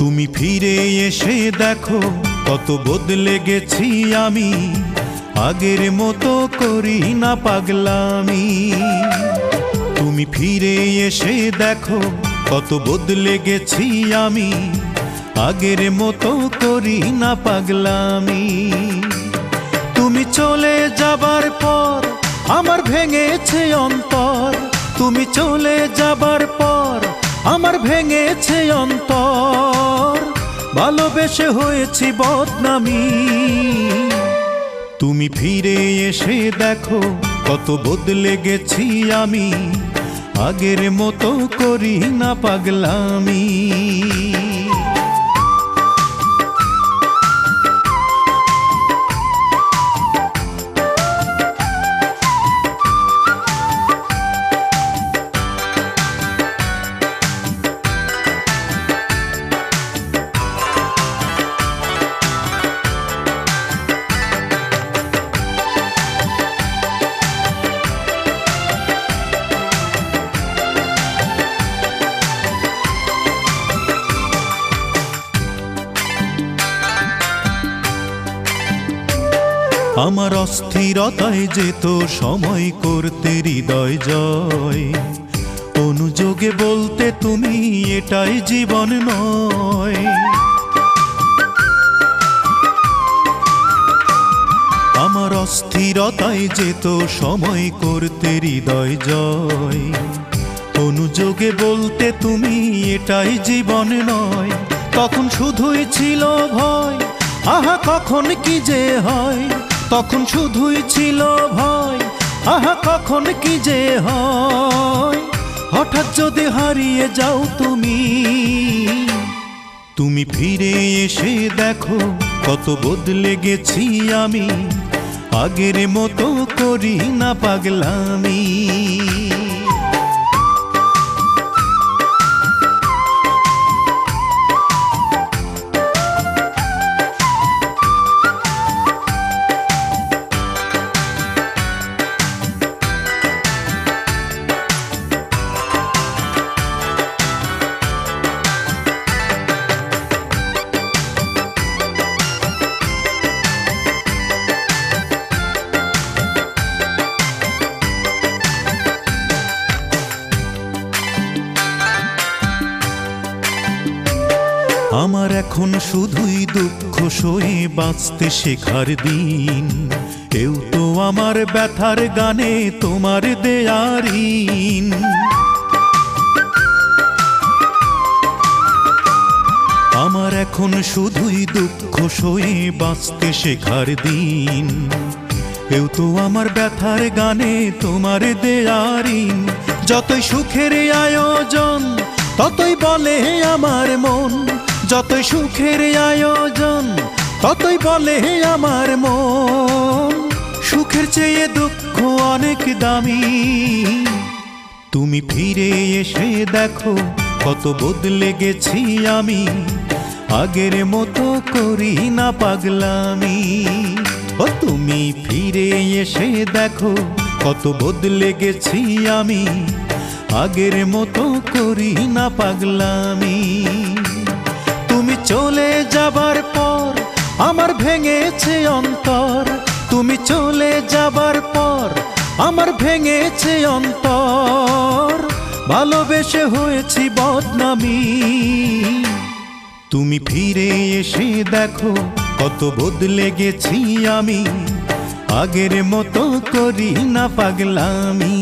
তুমি ফিরে এসে দেখো কত বদলে গেছি আমি, আগের মতো করি না পাগলামি। তুমি ফিরে এসে দেখো কত বদলে গেছি আমি, আগের মতো করি না পাগলামি। তুমি চলে যাবার পর আমার ভেঙেছে অন্তর, তুমি চলে যাবার পর আমার ভেঙেছে অন্তর, ভালোবেসে হয়েছি বদনামি। তুমি ফিরে এসে দেখো কত বদলে গেছি আমি, আগের মতো করি না পাগলামি। আমার অস্থিরতায় যেত সময় করতে হৃদয় জয়, অনুযোগে বলতে তুমি এটাই জীবন নয়। আমার অস্থিরতায় যেত সময় করতে হৃদয় জয়, অনুযোগে বলতে তুমি এটাই জীবন নয়। তখন শুধুই ছিল ভয়, আহা কখন কি যে হয়, তখন শুধুই ছিল ভয়, আহা কখন কি যে হয়। হঠাৎ যদি হারিয়ে যাও তুমি, তুমি ফিরে এসে দেখো কত বদলে গেছি আমি, আগের মতো করি না পাগলামি। আমার এখন শুধুই দুঃখ সয়ে বাঁচতে শেখার দিন, কেউ তো আমার ব্যথার গানে তোমার দেয়ার ঋণ। আমার এখন শুধুই দুঃখ সয়ে বাঁচতে শেখার দিন, কেউ তো আমার ব্যথার গানে তোমার দেয়ার ঋণ। যতই সুখের আয়োজন ততই বলে আমার মন, যতই সুখের আয়োজন ততই বলে আমার মন, সুখের চেয়ে দুঃখ অনেক দামি। তুমি ফিরে এসে দেখো কত বদলে গেছি আমি, আগের মতো করি না পাগলামি। ও তুমি ফিরে এসে দেখো কত বদলে গেছি আমি, আগের মতো করি না পাগলামি। তুমি চলে যাবার পর আমার ভেঙেছে অন্তর, তুমি চলে যাবার পর আমার ভেঙেছে অন্তর, ভালোবেসে হয়েছি বদনামি। তুমি ফিরে এসে দেখো কত বদলে গেছি আমি, আগের মতো করি না পাগলামি।